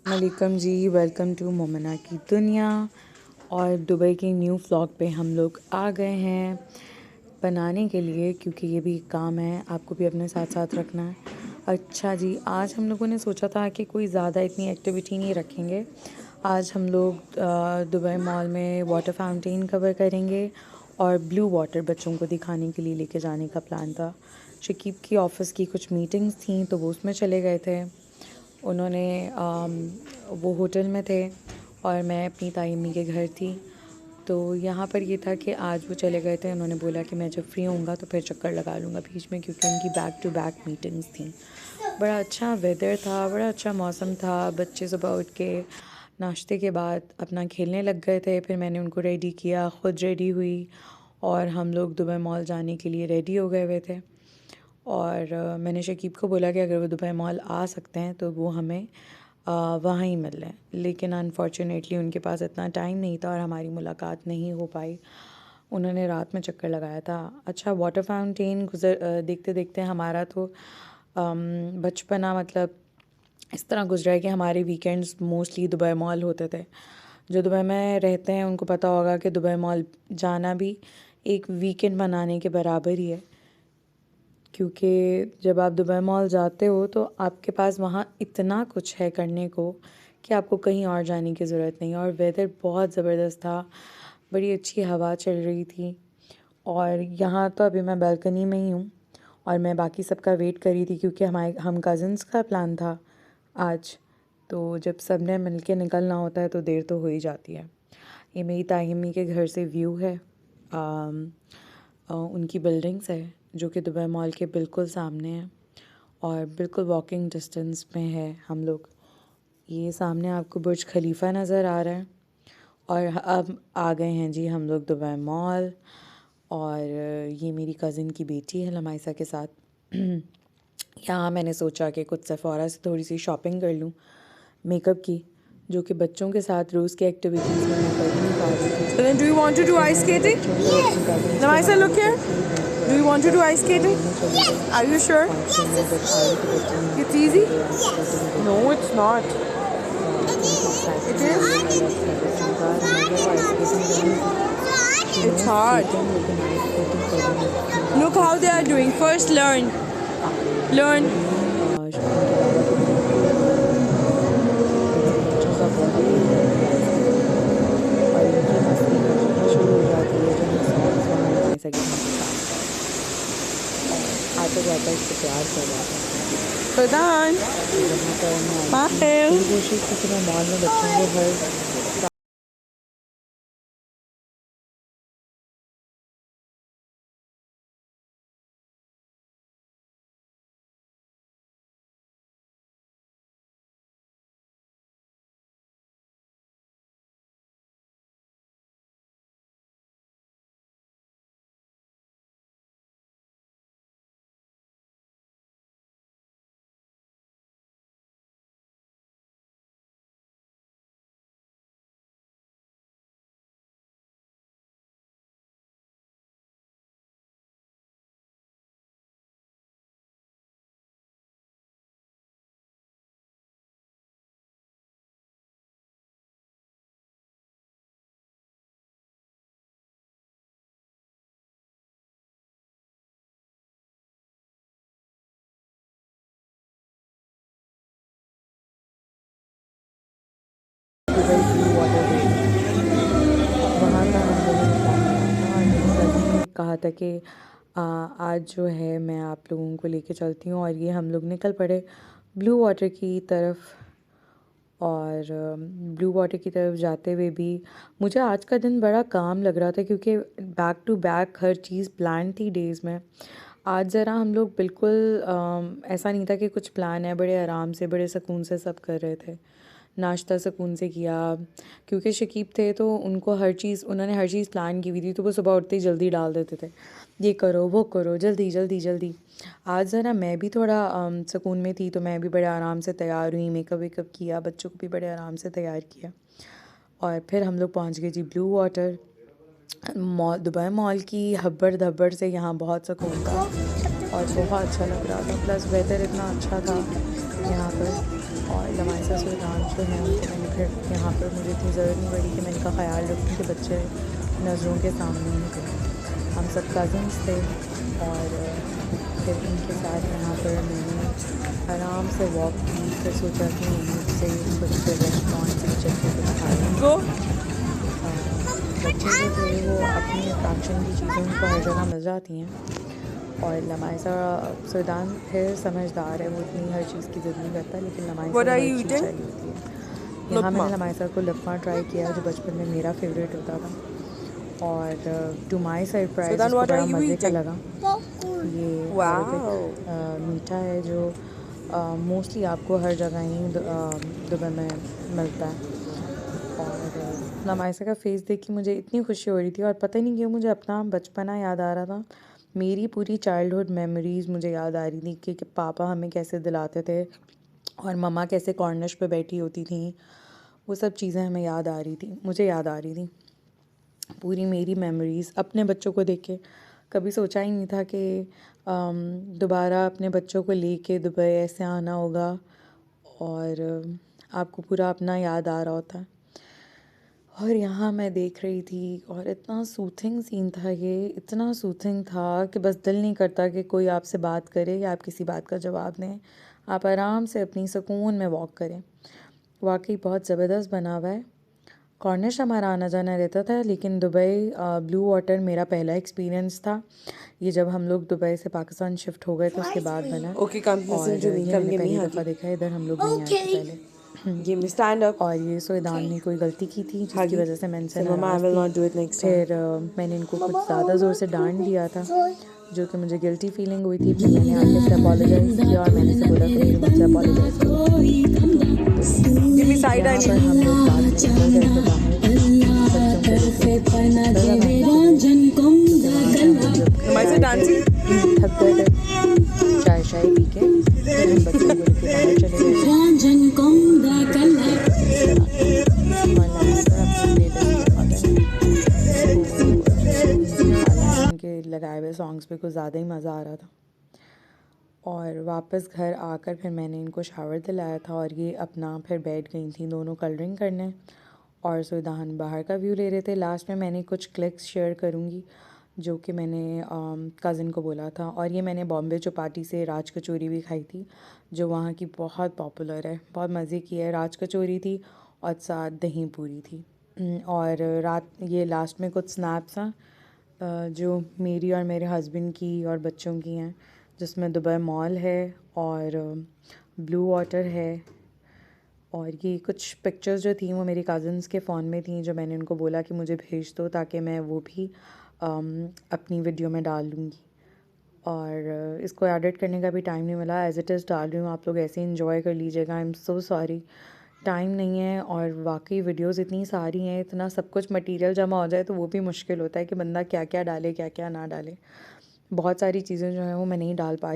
वालेकुम जी, welcome to मोमना की दुनिया। और दुबई के न्यू व्लॉग पे हम लोग आ गए हैं बनाने के लिए, क्योंकि ये भी काम है, आपको भी अपने साथ साथ रखना है। अच्छा जी, आज हम लोगों ने सोचा था कि कोई ज़्यादा इतनी एक्टिविटी नहीं रखेंगे। आज हम लोग दुबई मॉल में वाटर फाउंटेन कवर करेंगे और ब्लू वाटर बच्चों को दिखाने के लिए लेके जाने का प्लान था। शकीब की ऑफ़िस की कुछ मीटिंग्स थी तो वो उसमें चले गए थे। उन्होंने वो होटल में थे और मैं अपनी ताई अम्मी के घर थी। तो यहाँ पर ये था कि आज वो चले गए थे। उन्होंने बोला कि मैं जब फ्री होऊंगा तो फिर चक्कर लगा लूँगा बीच में, क्योंकि उनकी बैक टू बैक मीटिंग्स थी। बड़ा अच्छा वेदर था, बड़ा अच्छा मौसम था। बच्चे सुबह उठ के नाश्ते के बाद अपना खेलने लग गए थे। फिर मैंने उनको रेडी किया, ख़ुद रेडी हुई और हम लोग दुबई मॉल जाने के लिए रेडी हो गए हुए थे। और मैंने शकीब को बोला कि अगर वो दुबई मॉल आ सकते हैं तो वो हमें वहाँ ही मिल लें, लेकिन अनफॉर्चुनेटली उनके पास इतना टाइम नहीं था और हमारी मुलाकात नहीं हो पाई। उन्होंने रात में चक्कर लगाया था। अच्छा, वाटर फाउंटेन देखते देखते हमारा तो बचपना मतलब इस तरह गुजरा है कि हमारे वीकेंड्स मोस्टली दुबई मॉल होते थे। जो दुबई में रहते हैं उनको पता होगा कि दुबई मॉल जाना भी एक वीकेंड मनाने के बराबर ही है, क्योंकि जब आप दुबई मॉल जाते हो तो आपके पास वहाँ इतना कुछ है करने को कि आपको कहीं और जाने की ज़रूरत नहीं। और वेदर बहुत ज़बरदस्त था, बड़ी अच्छी हवा चल रही थी। और यहाँ तो अभी मैं बालकनी में ही हूँ और मैं बाकी सबका वेट कर रही थी, क्योंकि हम कज़न्स का प्लान था आज। तो जब सब ने मिल के निकलना होता है तो देर तो हो ही जाती है। ये मेरी ताई अम्मी के घर से व्यू है। उनकी बिल्डिंग्स है जो कि दुबई मॉल के बिल्कुल सामने है और बिल्कुल वॉकिंग डिस्टेंस में है हम लोग। ये सामने आपको बुर्ज खलीफा नज़र आ रहा है। और अब आ गए हैं जी हम लोग दुबई मॉल। और ये मेरी कज़िन की बेटी है लमाइसा के साथ। यहाँ मैंने सोचा कि कुछ सेफोरा से थोड़ी सी शॉपिंग कर लूँ मेकअप की, जो कि बच्चों के साथ रोज़ की एक्टिविटीज़ में मैं कर नहीं पा रही थी। So then do you want to do ice skating? Yes. Namaisa, look here. Do you want to do ice skating? Yes. Are you sure? Yes, it's It's easy? Yes. No, it's not. It is? It's hard. Look how they are doing. First learn. Learn. आता जाता इससे प्यार कर जाता है। So done. Bye. कोशिश की कि मैं मॉल में बच्चों को हर दुबई की वाटर वहाँ का हम लोगों ने प्लान बनाया था। और मेरी कज़न ने कहा था कि आज जो है मैं आप लोगों को लेके चलती हूँ। और ये हम लोग निकल पड़े ब्लू वाटर की तरफ। और ब्लू वाटर की तरफ जाते हुए भी मुझे आज का दिन बड़ा काम लग रहा था, क्योंकि बैक टू बैक हर चीज़ प्लान थी डेज़ में। आज ज़रा हम लोग बिल्कुल ऐसा नहीं था कि कुछ प्लान है, बड़े आराम से बड़े सुकून से सब कर रहे थे। नाश्ता सुकून से किया, क्योंकि शकीब थे तो उन्होंने हर चीज़ प्लान की हुई थी, तो वो सुबह उठते ही जल्दी डाल देते थे, ये करो वो करो, जल्दी जल्दी जल्दी। आज ज़रा मैं भी थोड़ा सुकून में थी, तो मैं भी बड़े आराम से तैयार हुई, मेकअप वेकअप किया, बच्चों को भी बड़े आराम से तैयार किया। और फिर हम लोग पहुँच गए जी blue water mall. Dubai mall की हब्बड़ धब्बड़ से यहाँ बहुत सुकून था और बहुत अच्छा लग रहा था। प्लस वेदर इतना अच्छा था यहाँ पर। और लमाइसा सुल्तान जो है उनको मैंने फिर यहाँ पर मुझे इतनी ज़रूरत नहीं पड़ी कि मैं इनका ख्याल रखूँ कि बच्चे नज़रों के सामने ही थे। हम सब कज़न्स थे और फिर इनके साथ यहाँ पर मैंने आराम से वॉक की। फिर सोचा कि यहीं से कुछ रेस्टोरेंट से चल के कुछ खाएँ। बच्चे जो थे वो अपनी अट्रैक्शन की चीज़ों को हर जगह मिल जाती हैं और लमाइसा सुल्तान फिर समझदार है, वो इतनी हर चीज़ की ज़िद नहीं करता, लेकिन लमाइसा को हर चीज़ चाहिए होती है। यहाँ मैंने लमाइसा को लपमा ट्राई किया जो बचपन में मेरा फेवरेट होता था और टू माई सरप्राइज उसको बड़ा मज़े का लगा। ये अरबिक मीठा है जो मोस्टली आपको हर जगह ही दुबई में मिलता है। और लमाइसा का फेस देख के मुझे इतनी खुशी हो रही थी और पता नहीं क्यों मुझे अपना बचपना याद आ रहा था। मेरी पूरी चाइल्डहुड मेमोरीज़ मुझे याद आ रही थी कि पापा हमें कैसे दिलाते थे और मम्मा कैसे कॉर्निश पे बैठी होती थी। वो सब चीज़ें हमें याद आ रही थी, मुझे याद आ रही थी पूरी मेरी मेमोरीज़ अपने बच्चों को देख के। कभी सोचा ही नहीं था कि दोबारा अपने बच्चों को लेके दुबई ऐसे आना होगा और आपको पूरा अपना याद आ रहा होता है। और यहाँ मैं देख रही थी और इतना सूथिंग सीन था, ये इतना सूथिंग था कि बस दिल नहीं करता कि कोई आपसे बात करे या आप किसी बात का जवाब दें। आप आराम से अपनी सुकून में वॉक करें। वाकई बहुत ज़बरदस्त बना हुआ है। कॉर्निश हमारा आना जाना रहता था, लेकिन दुबई ब्लू वाटर मेरा पहला एक्सपीरियंस था। ये जब हम लोग दुबई से पाकिस्तान शिफ्ट हो गए तो उसके बाद बना। Okay, come और listen to me. ये Come मैंने give me पहली दफ़ा huggy. देखा है, इधर हम लोग नहीं आए थे पहले। Give me stand up. और ये सोईदान ने कोई गलती की थी जिसकी Huggy. वजह से मैं इनसे Say, Mama, I नाराज़ will थी। not do it next time. फिर मैंने इनको कुछ ज़्यादा ज़ोर से डांट दिया था जो कि मुझे गिल्टी फीलिंग हुई थी। फिर मैंने आके से अपोलोजाइज़ किया और मैंने से बोला कि मेरे मुझसे अपोलोजाइज़ करो। Give me side यहाँ eye. पर हम लोग बाद में निकल गए थे बाहर Am I dancing? थक गए थे चाय शाय पी के, फिर हम बच्चों को लेके बाहर चले गए। उनके लगाए हुए सॉन्ग्स पे कुछ ज़्यादा ही मज़ा आ रहा था। और वापस घर आकर फिर मैंने इनको शावर दिलाया था और ये अपना फिर बैठ गई थी दोनों कलरिंग करने और सुल्तान बाहर का व्यू ले रहे थे। लास्ट में मैंने कुछ क्लिक्स शेयर करूँगी जो कि मैंने कज़िन को बोला था। और ये मैंने बॉम्बे चौपाटी से राज कचौरी भी खाई थी जो वहाँ की बहुत पॉपुलर है, बहुत मज़े की है। राज कचौरी थी और साथ दही पूरी थी। और रात ये लास्ट में कुछ स्नैप्स हैं जो मेरी और मेरे हस्बैंड की और बच्चों की हैं, जिसमें दुबई मॉल है और ब्लू वाटर है। और ये कुछ पिक्चर्स जो थी वो मेरी कज़न्स के फ़ोन में थी जो मैंने उनको बोला कि मुझे भेज दो ताकि मैं वो भी अपनी वीडियो में डाल लूँगी। और इसको एडिट करने का भी टाइम नहीं मिला, एज़ इट इज़ डाल रही हूँ, आप लोग ऐसे इंजॉय कर लीजिएगा। I am so sorry, time नहीं है। और वाकई वीडियोस इतनी सारी हैं, इतना सब कुछ मटेरियल जमा हो जाए तो वो भी मुश्किल होता है कि बंदा क्या क्या डाले क्या क्या ना डाले। बहुत सारी चीज़ें जो हैं वो मैं नहीं डाल पा